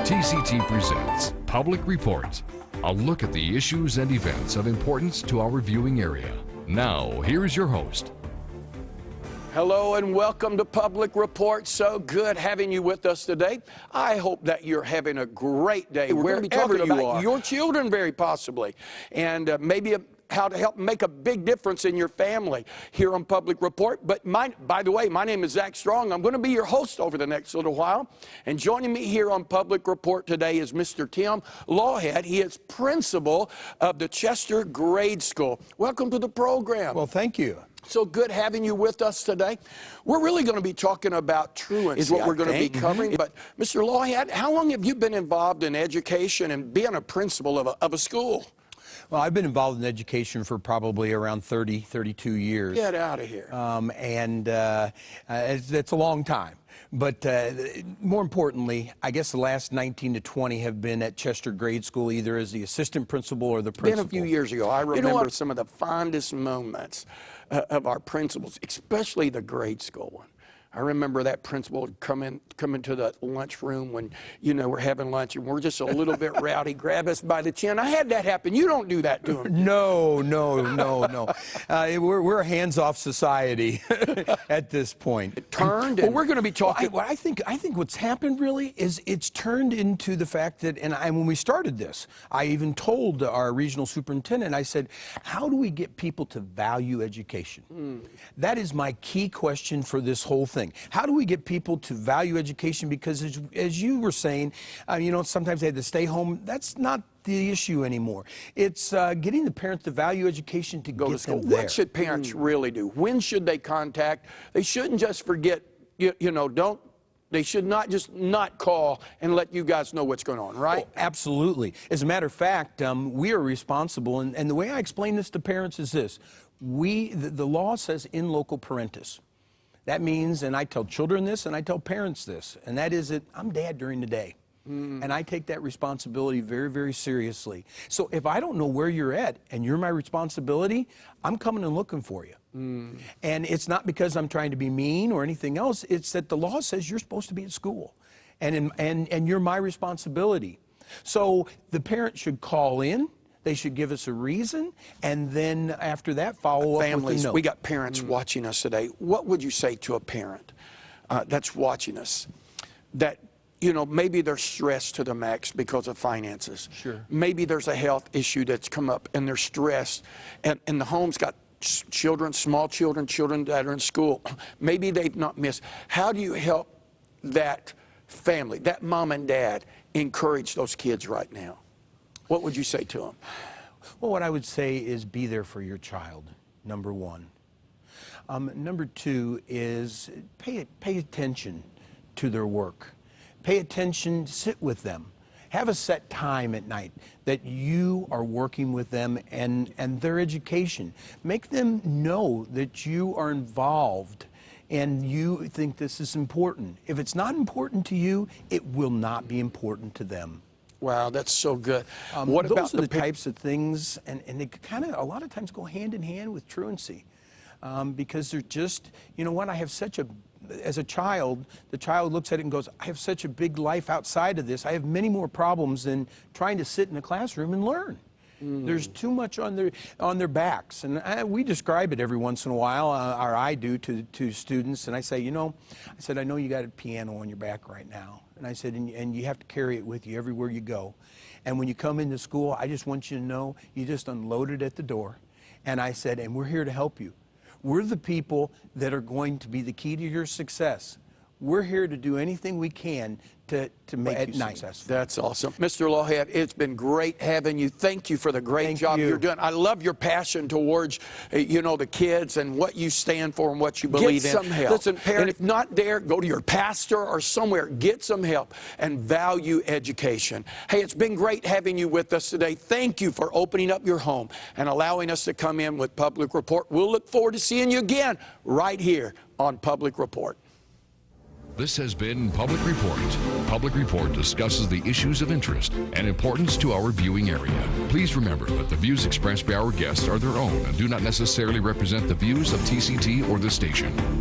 TCT presents Public Report, a look at the issues and events of importance to our viewing area. Now, here's your host. Hello and welcome to Public Report. So good having you with us today. I hope that you're having a great day. We're going to be talking about your children very possibly, and maybe how to help make a big difference in your family here on Public Report. But by the way, my name is Zach Strong. I'm going to be your host over the next little while. And joining me here on Public Report today is Mr. Tim Lawhead. He is principal of the Chester Grade School. Welcome to the program. Well, thank you. So good having you with us today. We're really going to be talking about truancy, is what we're going to be covering. But Mr. Lawhead, how long have you been involved in education and being a principal of a school? Well, I've been involved in education for probably around 32 years. Get out of here. It's a long time. But more importantly, I guess the last 19 to 20 have been at Chester Grade School, either as the assistant principal or the principal. It's been a few years ago. I remember some of the fondest moments of our principals, especially the grade school one. I remember that principal would come into the lunchroom when, we're having lunch and we're just a little bit rowdy, grab us by the chin. I had that happen. You don't do that to them. No. We're a hands-off society at this point. It turned. Well, we're going to be talking. I think what's happened really is it's turned into the fact that, and when we started this, I even told our regional superintendent, I said, how do we get people to value education? That is my key question for this whole thing. How do we get people to value education? Because as you were saying, sometimes they had to stay home. That's not the issue anymore. It's getting the parents to value education to go to school. What should parents really do? When should they contact? They shouldn't just forget, they should not just not call and let you guys know what's going on, right? Oh, absolutely. As a matter of fact, we are responsible, and the way I explain this to parents is this. The law says in loco parentis. That means, and I tell children this and I tell parents this, and that is that I'm dad during the day. And I take that responsibility very, very seriously. So if I don't know where you're at and you're my responsibility, I'm coming and looking for you. And it's not because I'm trying to be mean or anything else. It's that the law says you're supposed to be at school, and you're my responsibility. So the parent should call in. They should give us a reason, and then after that, follow up with a note. We got parents watching us today. What would you say to a parent that's watching us that, maybe they're stressed to the max because of finances? Sure. Maybe there's a health issue that's come up, and they're stressed, and the home's got children, small children, children that are in school. Maybe they've not missed. How do you help that family, that mom and dad, encourage those kids right now? What would you say to them? Well, what I would say is be there for your child, number one. Number two is pay attention to their work. Pay attention, sit with them. Have a set time at night that you are working with them and their education. Make them know that you are involved and you think this is important. If it's not important to you, it will not be important to them. Wow, that's so good. Those are the types of things, and they kind of a lot of times go hand in hand with truancy, because they're just, I have such as a child, the child looks at it and goes, I have such a big life outside of this. I have many more problems than trying to sit in a classroom and learn. There's too much on their backs, and we describe it every once in a while, or I do to students, and I say, I know you got a piano on your back right now. And I said, and you have to carry it with you everywhere you go. And when you come into school, I just want you to know you just unload it at the door. And I said, and we're here to help you. We're the people that are going to be the key to your success. We're here to do anything we can to make you successful. That's awesome. Mr. Lawhead, it's been great having you. Thank you for the great job you're doing. I love your passion towards, the kids and what you stand for and what you believe in. Get some help. Listen, parent, if not there, go to your pastor or somewhere. Get some help and value education. Hey, it's been great having you with us today. Thank you for opening up your home and allowing us to come in with Public Report. We'll look forward to seeing you again right here on Public Report. This has been Public Report. Public Report discusses the issues of interest and importance to our viewing area. Please remember that the views expressed by our guests are their own and do not necessarily represent the views of TCT or the station.